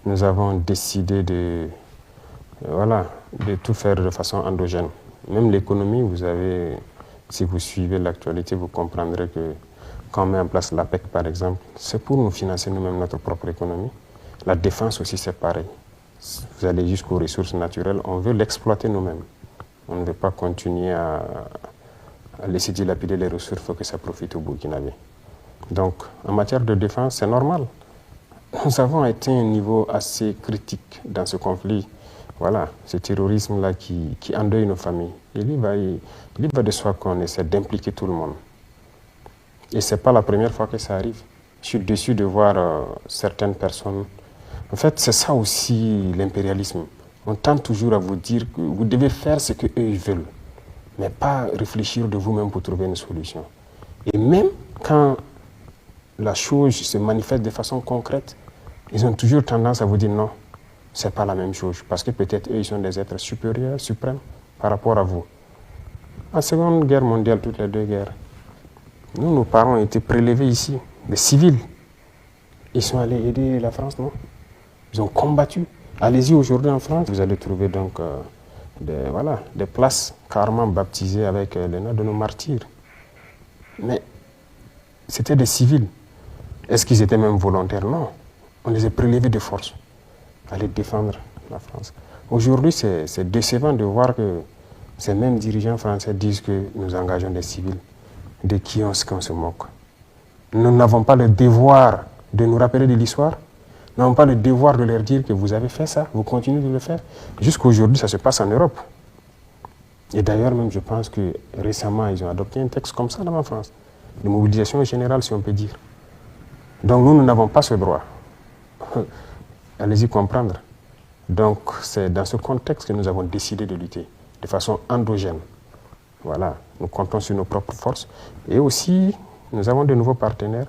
nous avons décidé de tout faire de façon endogène. Même l'économie, si vous suivez l'actualité, vous comprendrez que quand on met en place l'APEC, par exemple, c'est pour nous financer nous-mêmes notre propre économie. La défense aussi, c'est pareil. Vous allez jusqu'aux ressources naturelles, on veut l'exploiter nous-mêmes. On ne veut pas continuer à laisser dilapider les ressources, il faut que ça profite aux Burkinabés. Donc, en matière de défense, c'est normal. Nous avons atteint un niveau assez critique dans ce conflit. Voilà, ce terrorisme-là qui endeuille nos familles. Il va de soi qu'on essaie d'impliquer tout le monde. Et ce n'est pas la première fois que ça arrive. Je suis déçu de voir certaines personnes. En fait, c'est ça aussi l'impérialisme. On tente toujours à vous dire que vous devez faire ce qu'eux veulent, mais pas réfléchir de vous-même pour trouver une solution. Et même quand la chose se manifeste de façon concrète, ils ont toujours tendance à vous dire non, ce n'est pas la même chose. Parce que peut-être eux, ils sont des êtres supérieurs, suprêmes par rapport à vous. En Seconde Guerre mondiale, toutes les deux guerres, nous, nos parents ont été prélevés ici, des civils. Ils sont allés aider la France, non? Ils ont combattu. Allez-y aujourd'hui en France, vous allez trouver donc des places carrément baptisées avec les noms de nos martyrs. Mais c'était des civils. Est-ce qu'ils étaient même volontaires? Non. On les a prélevés de force, aller défendre la France. Aujourd'hui, c'est décevant de voir que ces mêmes dirigeants français disent que nous engageons des civils. De qui on se moque? Nous n'avons pas le devoir de nous rappeler de l'histoire. Nous n'avons pas le devoir de leur dire que vous avez fait ça, vous continuez de le faire. Jusqu'aujourd'hui, ça se passe en Europe. Et d'ailleurs, même, je pense que récemment, ils ont adopté un texte comme ça dans la France, de mobilisation générale, si on peut dire. Donc, nous n'avons pas ce droit. Allez-y comprendre. Donc, c'est dans ce contexte que nous avons décidé de lutter, de façon endogène. Voilà, nous comptons sur nos propres forces. Et aussi, nous avons de nouveaux partenaires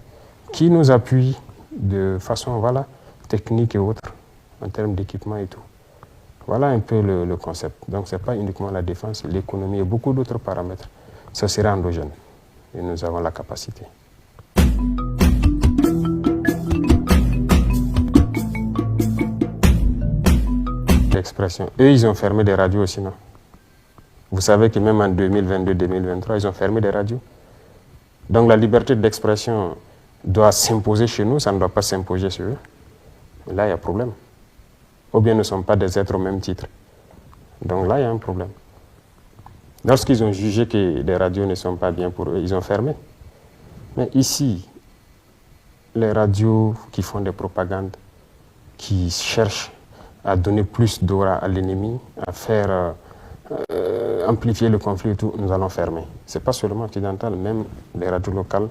qui nous appuient de façon technique et autre, en termes d'équipement et tout. Voilà un peu le concept. Donc, ce n'est pas uniquement la défense, l'économie et beaucoup d'autres paramètres. Ça sera endogène. Et nous avons la capacité. L'expression. Eux, ils ont fermé des radios aussi, non? Vous savez que même en 2022-2023, ils ont fermé des radios. Donc la liberté d'expression doit s'imposer chez nous, ça ne doit pas s'imposer sur eux. Et là, il y a problème. Ou bien nous ne sommes pas des êtres au même titre. Donc là, il y a un problème. Lorsqu'ils ont jugé que les radios ne sont pas bien pour eux, ils ont fermé. Mais ici, les radios qui font des propagandes, qui cherchent à donner plus d'aura à l'ennemi, à faire amplifier le conflit et tout, nous allons fermer. Ce n'est pas seulement occidental, même les radios locales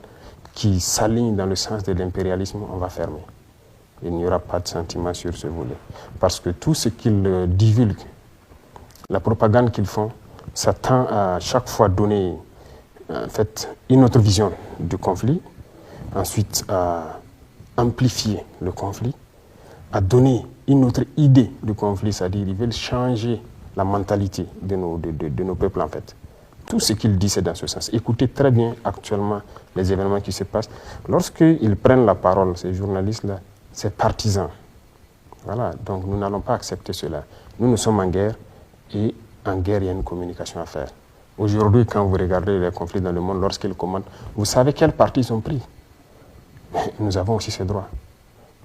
qui s'alignent dans le sens de l'impérialisme, on va fermer. Il n'y aura pas de sentiment sur ce volet. Parce que tout ce qu'ils divulguent, la propagande qu'ils font, ça tend à chaque fois donner en fait, une autre vision du conflit, ensuite à amplifier le conflit, à donner une autre idée du conflit, c'est-à-dire ils veulent changer la mentalité de nos peuples en fait. Tout ce qu'il dit, c'est dans ce sens. Écoutez très bien actuellement les événements qui se passent. Lorsqu'ils prennent la parole, ces journalistes-là, c'est partisan. Voilà, donc nous n'allons pas accepter cela. Nous sommes en guerre et en guerre, il y a une communication à faire. Aujourd'hui, quand vous regardez les conflits dans le monde, lorsqu'ils commandent, vous savez quel parti ils ont pris. Mais nous avons aussi ce droit.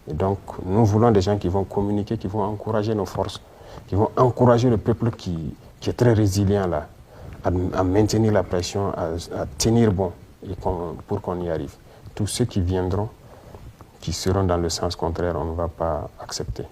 Et donc, nous voulons des gens qui vont communiquer, qui vont encourager nos forces, qui vont encourager le peuple qui est très résilient là, à maintenir la pression, à tenir bon et pour qu'on y arrive. Tous ceux qui viendront, qui seront dans le sens contraire, on ne va pas accepter.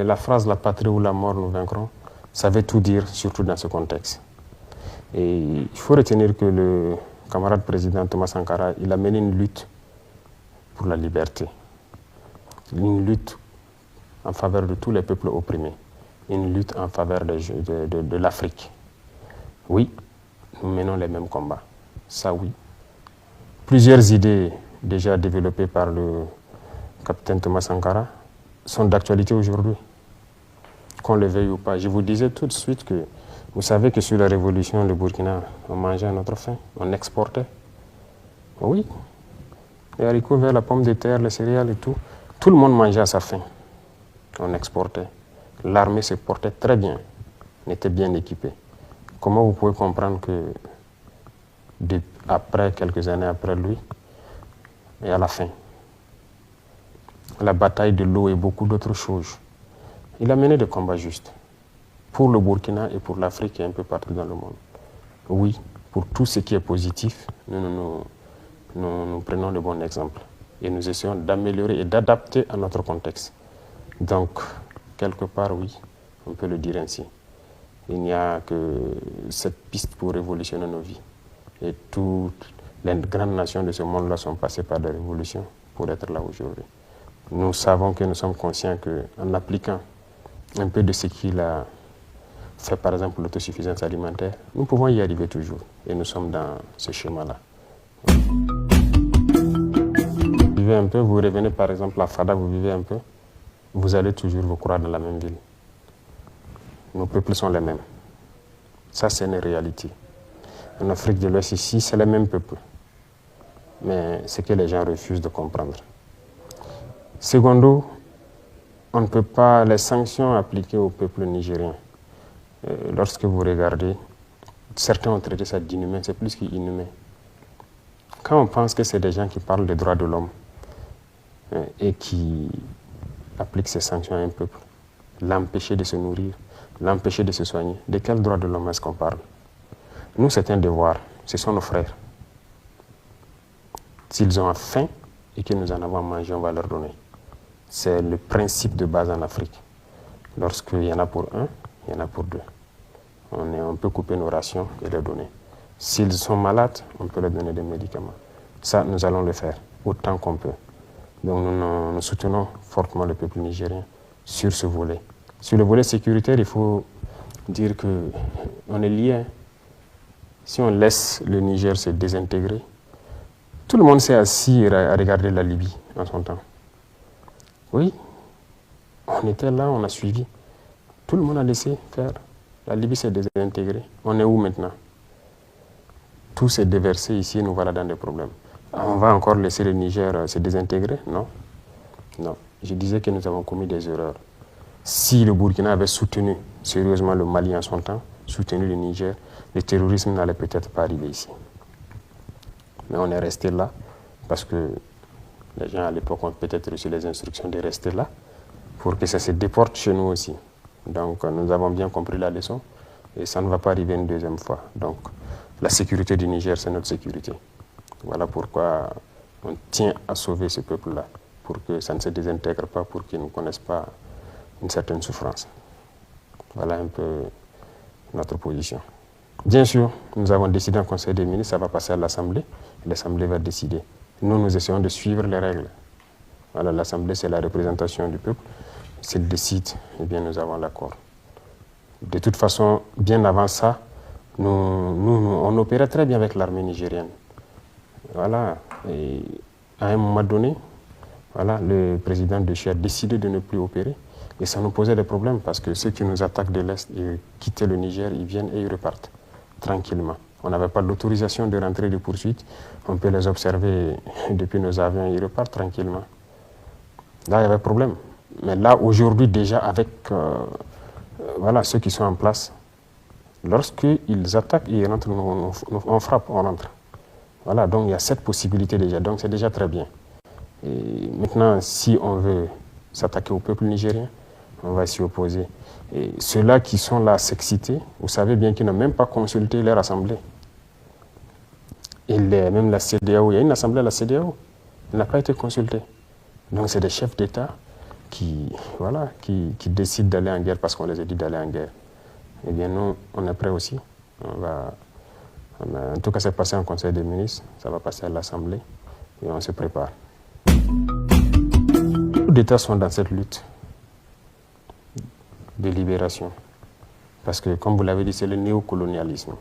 La phrase « la patrie ou la mort, nous vaincrons », ça veut tout dire, surtout dans ce contexte. Et il faut retenir que le camarade président Thomas Sankara, il a mené une lutte pour la liberté, une lutte en faveur de tous les peuples opprimés, une lutte en faveur de l'Afrique. Oui, nous menons les mêmes combats, ça oui. Plusieurs idées déjà développées par le capitaine Thomas Sankara, sont d'actualité aujourd'hui, qu'on le veuille ou pas. Je vous disais tout de suite que vous savez que sur la révolution, le Burkina, on mangeait à notre faim, on exportait. Oui, les haricots verts, la pomme de terre, les céréales et tout, tout le monde mangeait à sa faim. On exportait. L'armée se portait très bien, on était bien équipé. Comment vous pouvez comprendre que après, quelques années après lui, et à la fin, la bataille de l'eau et beaucoup d'autres choses, il a mené des combats justes pour le Burkina et pour l'Afrique et un peu partout dans le monde. Oui, pour tout ce qui est positif, nous prenons le bon exemple et nous essayons d'améliorer et d'adapter à notre contexte. Donc, quelque part, oui, on peut le dire ainsi. Il n'y a que cette piste pour révolutionner nos vies. Et toutes les grandes nations de ce monde-là sont passées par des révolutions pour être là aujourd'hui. Nous savons que nous sommes conscients qu'en appliquant un peu de ce qu'il a fait, par exemple, l'autosuffisance alimentaire, nous pouvons y arriver toujours. Et nous sommes dans ce schéma-là. Vous vivez un peu, vous revenez par exemple à Fada, vous vivez un peu, vous allez toujours vous croire dans la même ville. Nos peuples sont les mêmes. Ça, c'est une réalité. En Afrique de l'Ouest, ici, c'est les mêmes peuples. Mais c'est que les gens refusent de comprendre. Secondo, on ne peut pas les sanctions appliquées au peuple nigérien. Lorsque vous regardez, certains ont traité ça d'inhumain, c'est plus qu'inhumain. Quand on pense que c'est des gens qui parlent des droits de l'homme et qui appliquent ces sanctions à un peuple, l'empêcher de se nourrir, l'empêcher de se soigner, de quel droit de l'homme est-ce qu'on parle? Nous, c'est un devoir, ce sont nos frères. S'ils ont faim et que nous en avons mangé, on va leur donner. C'est le principe de base en Afrique. Lorsqu'il y en a pour un, il y en a pour deux. On peut couper nos rations et les donner. S'ils sont malades, on peut leur donner des médicaments. Ça, nous allons le faire autant qu'on peut. Donc nous soutenons fortement le peuple nigérien sur ce volet. Sur le volet sécuritaire, il faut dire qu'on est liés. Si on laisse le Niger se désintégrer, tout le monde s'est assis à regarder la Libye en son temps. Oui, on était là, on a suivi. Tout le monde a laissé faire. La Libye s'est désintégrée. On est où maintenant? Tout s'est déversé ici et nous voilà dans des problèmes. On va encore laisser le Niger se désintégrer? Non. Non. Je disais que nous avons commis des erreurs. Si le Burkina avait soutenu sérieusement le Mali en son temps, soutenu le Niger, le terrorisme n'allait peut-être pas arriver ici. Mais on est resté là parce que les gens à l'époque ont peut-être reçu les instructions de rester là pour que ça se déporte chez nous aussi. Donc nous avons bien compris la leçon et ça ne va pas arriver une deuxième fois. Donc la sécurité du Niger, c'est notre sécurité. Voilà pourquoi on tient à sauver ce peuple-là, pour que ça ne se désintègre pas, pour qu'ils ne connaissent pas une certaine souffrance. Voilà un peu notre position. Bien sûr, nous avons décidé en Conseil des ministres, ça va passer à l'Assemblée, l'Assemblée va décider. Nous essayons de suivre les règles. Voilà, l'Assemblée, c'est la représentation du peuple. S'il décide, eh bien, nous avons l'accord. De toute façon, bien avant ça, on opérait très bien avec l'armée nigérienne. Voilà, et à un moment donné, voilà, le président de Chia a décidé de ne plus opérer. Et ça nous posait des problèmes parce que ceux qui nous attaquent de l'Est et quittent le Niger, ils viennent et ils repartent tranquillement. On n'avait pas l'autorisation de rentrer de poursuite. On peut les observer depuis nos avions, ils repartent tranquillement. Là, il y avait problème. Mais là, aujourd'hui, déjà, avec voilà, ceux qui sont en place, lorsqu'ils attaquent, ils rentrent, on frappe, on rentre. Voilà, donc il y a cette possibilité déjà. Donc c'est déjà très bien. Et maintenant, si on veut s'attaquer au peuple nigérien, on va s'y opposer. Et ceux-là qui sont là à s'exciter, vous savez bien qu'ils n'ont même pas consulté leur assemblée. Et même la CEDEAO, il y a une assemblée à la CEDEAO, elle n'a pas été consultée. Donc c'est des chefs d'État qui décident d'aller en guerre parce qu'on les a dit d'aller en guerre. Eh bien nous, on est prêts aussi. En tout cas, c'est passé en Conseil des ministres, ça va passer à l'Assemblée et on se prépare. Beaucoup d'États sont dans cette lutte de libération. Parce que, comme vous l'avez dit, c'est le néocolonialisme.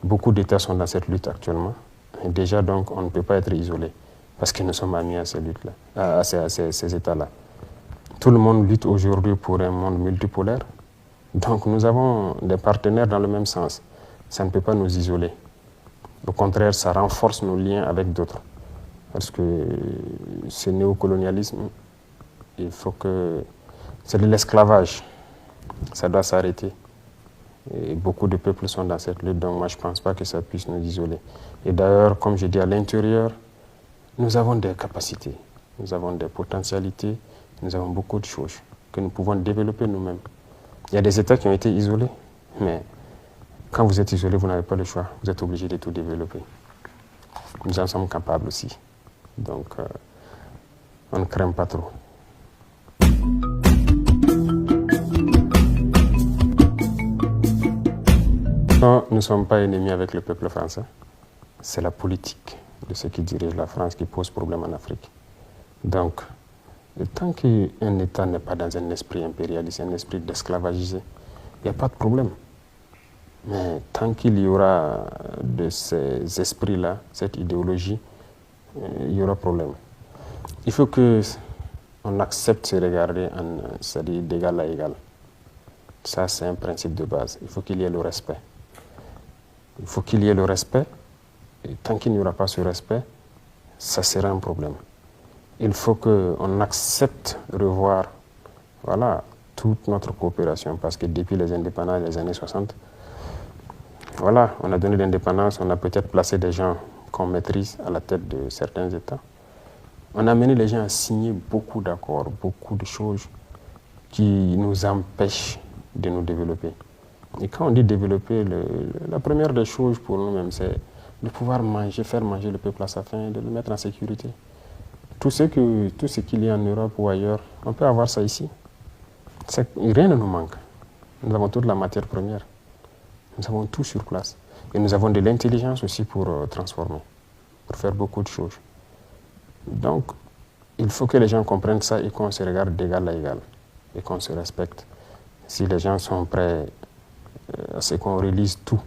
Beaucoup d'États sont dans cette lutte actuellement. Et déjà, donc, on ne peut pas être isolé. parce que nous sommes amis à ces luttes-là, à ces États-là. Tout le monde lutte aujourd'hui pour un monde multipolaire. Donc nous avons des partenaires dans le même sens. Ça ne peut pas nous isoler. Au contraire, ça renforce nos liens avec d'autres. Parce que ce néocolonialisme, il faut que... C'est de l'esclavage. Ça doit s'arrêter. Et beaucoup de peuples sont dans cette lutte, donc moi je ne pense pas que ça puisse nous isoler. Et d'ailleurs, comme je dis, à l'intérieur, nous avons des capacités, nous avons des potentialités, nous avons beaucoup de choses que nous pouvons développer nous-mêmes. Il y a des États qui ont été isolés, mais quand vous êtes isolé, vous n'avez pas le choix, vous êtes obligé de tout développer. Nous en sommes capables aussi, donc on ne craint pas trop. Non, nous ne sommes pas ennemis avec le peuple français. C'est la politique de ceux qui dirigent la France qui pose problème en Afrique. Donc, tant qu'un État n'est pas dans un esprit impérialiste, un esprit d'esclavagisé, il n'y a pas de problème. Mais tant qu'il y aura de ces esprits-là, cette idéologie, il y aura problème. Il faut qu'on accepte de se regarder, c'est-à-dire d'égal à égal. Ça, c'est un principe de base. Il faut qu'il y ait le respect. Il faut qu'il y ait le respect, et tant qu'il n'y aura pas ce respect, ça sera un problème. Il faut qu'on accepte de revoir toute notre coopération, parce que depuis les indépendances des années 60, on a donné l'indépendance, on a peut-être placé des gens qu'on maîtrise à la tête de certains États. On a amené les gens à signer beaucoup d'accords, beaucoup de choses qui nous empêchent de nous développer. Et quand on dit développer, la première des choses pour nous-mêmes, c'est de pouvoir faire manger le peuple à sa faim, de le mettre en sécurité. Tout ce qu'il y a en Europe ou ailleurs, on peut avoir ça ici. Rien ne nous manque. Nous avons toute la matière première. Nous avons tout sur place. Et nous avons de l'intelligence aussi pour transformer, pour faire beaucoup de choses. Donc, il faut que les gens comprennent ça et qu'on se regarde d'égal à égal et qu'on se respecte. Si les gens sont prêts à ce qu'on relise tous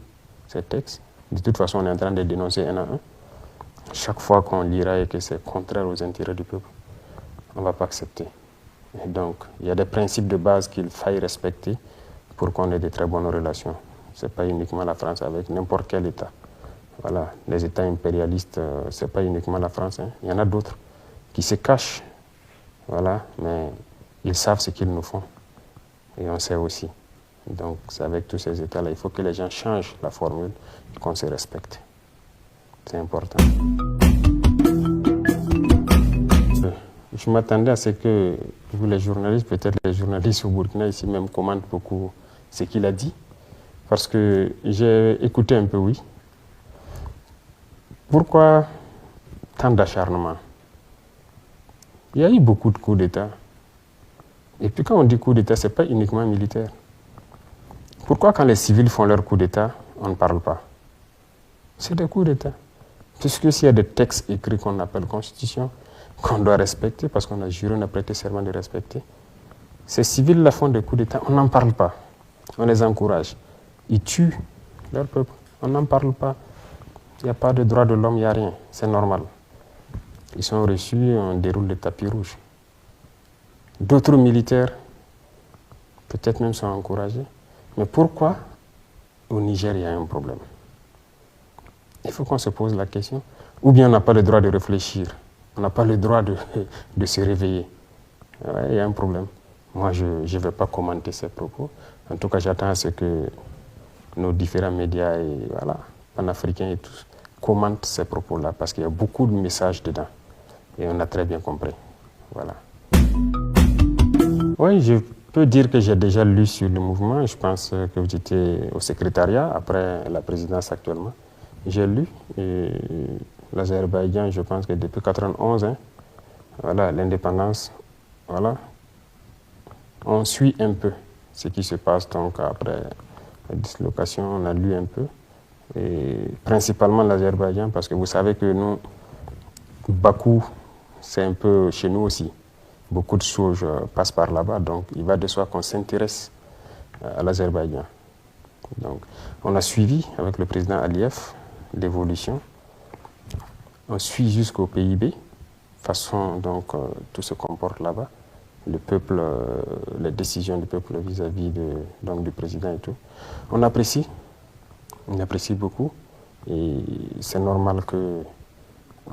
ces textes, de toute façon, on est en train de dénoncer un à un. Chaque fois qu'on lira et que c'est contraire aux intérêts du peuple, on ne va pas accepter. Et donc, il y a des principes de base qu'il faille respecter pour qu'on ait de très bonnes relations. Ce n'est pas uniquement la France avec n'importe quel État. Voilà, les États impérialistes, ce n'est pas uniquement la France. Hein. Il y en a d'autres qui se cachent, mais ils savent ce qu'ils nous font. Et on sait aussi. Donc, c'est avec tous ces États-là, il faut que les gens changent la formule et qu'on se respecte. C'est important. Je m'attendais à ce que vous, les journalistes, peut-être les journalistes au Burkina ici même commentent beaucoup ce qu'il a dit. Parce que j'ai écouté un peu, oui. Pourquoi tant d'acharnement? Il y a eu beaucoup de coups d'État. Et puis quand on dit coup d'État, ce n'est pas uniquement militaire. Pourquoi quand les civils font leur coup d'État, on ne parle pas? C'est des coups d'État. Puisque s'il y a des textes écrits qu'on appelle constitution, qu'on doit respecter, parce qu'on a juré, on a prêté serment de respecter, ces civils-là font des coups d'État, on n'en parle pas. On les encourage. Ils tuent leur peuple. On n'en parle pas. Il n'y a pas de droit de l'homme, il n'y a rien. C'est normal. Ils sont reçus, on déroule le tapis rouge. D'autres militaires, peut-être même sont encouragés. Mais pourquoi au Niger, il y a un problème? Il faut qu'on se pose la question. Ou bien on n'a pas le droit de réfléchir. On n'a pas le droit de se réveiller. Ouais, il y a un problème. Moi, je ne vais pas commenter ces propos. En tout cas, j'attends à ce que nos différents médias et panafricains et tous commentent ces propos-là parce qu'il y a beaucoup de messages dedans. Et on a très bien compris. Voilà. Oui, je peux dire que j'ai déjà lu sur le mouvement. Je pense que vous étiez au secrétariat après la présidence actuellement. J'ai lu l'Azerbaïdjan, je pense que depuis 1991, l'indépendance, on suit un peu ce qui se passe donc après la dislocation, on a lu un peu, et principalement l'Azerbaïdjan, parce que vous savez que nous, Bakou, c'est un peu chez nous aussi. Beaucoup de choses passent par là-bas, donc il va de soi qu'on s'intéresse à l'Azerbaïdjan. Donc, on a suivi avec le président Aliyev l'évolution. On suit jusqu'au PIB. façon dont tout se comporte là-bas, le peuple, les décisions du peuple vis-à-vis donc, du président et tout. On apprécie beaucoup et c'est normal qu'on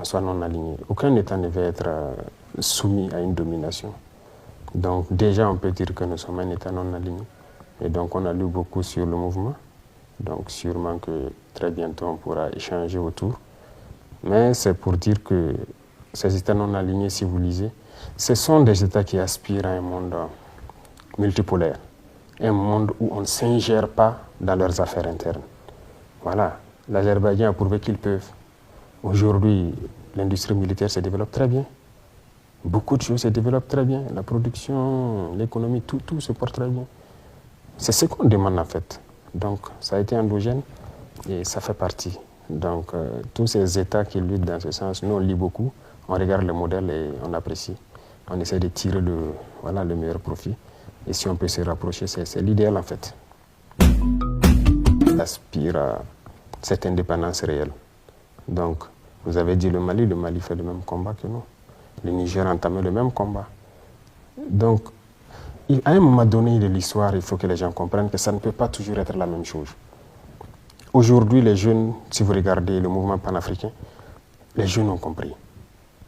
soit non aligné. Aucun État ne veut être soumis à une domination. Donc déjà, on peut dire que nous sommes un État non aligné. Et donc on a lu beaucoup sur le mouvement. Donc sûrement que très bientôt on pourra échanger autour. Mais c'est pour dire que ces États non alignés, si vous lisez, ce sont des États qui aspirent à un monde multipolaire, un monde où on ne s'ingère pas dans leurs affaires internes. Voilà, l'Azerbaïdjan a prouvé qu'ils peuvent. Aujourd'hui, l'industrie militaire se développe très bien. Beaucoup de choses se développent très bien. La production, l'économie, tout se porte très bien. C'est ce qu'on demande en fait. Donc, ça a été endogène et ça fait partie. Donc, tous ces États qui luttent dans ce sens, nous on lit beaucoup, on regarde le modèle et on apprécie. On essaie de tirer le meilleur profit. Et si on peut se rapprocher, c'est l'idéal en fait. On aspire à cette indépendance réelle. Donc, vous avez dit le Mali fait le même combat que nous. Le Niger a entamé le même combat. Donc, à un moment donné de l'histoire, il faut que les gens comprennent que ça ne peut pas toujours être la même chose. Aujourd'hui, les jeunes, si vous regardez le mouvement panafricain, les jeunes ont compris.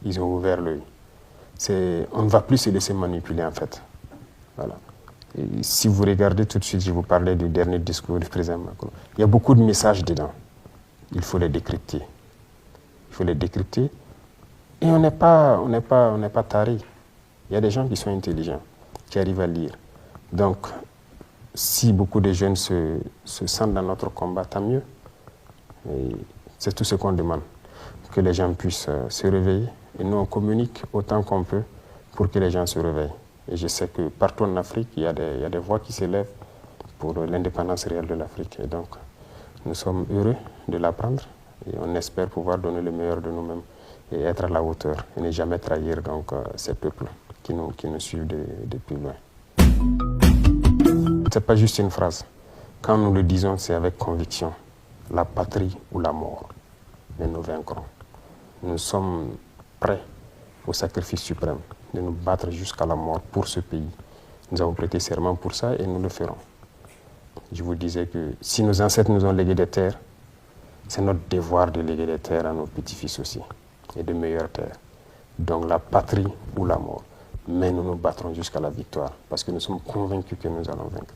Ils ont ouvert l'œil. On ne va plus se laisser manipuler en fait. Voilà. Et si vous regardez tout de suite, je vous parlais du dernier discours du président Macron. Il y a beaucoup de messages dedans. Il faut les décrypter. Il faut les décrypter. Et on n'est pas tarés. Il y a des gens qui sont intelligents, qui arrivent à lire. Donc, si beaucoup de jeunes se sentent dans notre combat, tant mieux. C'est tout ce qu'on demande, que les gens puissent se réveiller. Et nous, on communique autant qu'on peut pour que les gens se réveillent. Et je sais que partout en Afrique, il y a des voix qui s'élèvent pour l'indépendance réelle de l'Afrique. Et donc, nous sommes heureux de l'apprendre et on espère pouvoir donner le meilleur de nous-mêmes et être à la hauteur et ne jamais trahir donc, ces peuples qui nous suivent depuis loin. Ce n'est pas juste une phrase. Quand nous le disons, c'est avec conviction. La patrie ou la mort. Mais nous vaincrons. Nous sommes prêts au sacrifice suprême de nous battre jusqu'à la mort pour ce pays. Nous avons prêté serment pour ça et nous le ferons. Je vous disais que si nos ancêtres nous ont légué des terres, c'est notre devoir de léguer des terres à nos petits-fils aussi, et de meilleures terres. Donc la patrie ou la mort. Mais nous nous battrons jusqu'à la victoire, parce que nous sommes convaincus que nous allons vaincre.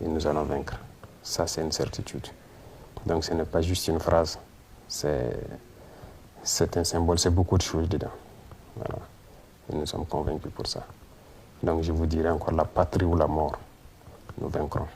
Et nous allons vaincre. Ça, c'est une certitude. Donc ce n'est pas juste une phrase, c'est un symbole, c'est beaucoup de choses dedans. Voilà. Et nous sommes convaincus pour ça. Donc je vous dirai encore la patrie ou la mort, nous vaincrons.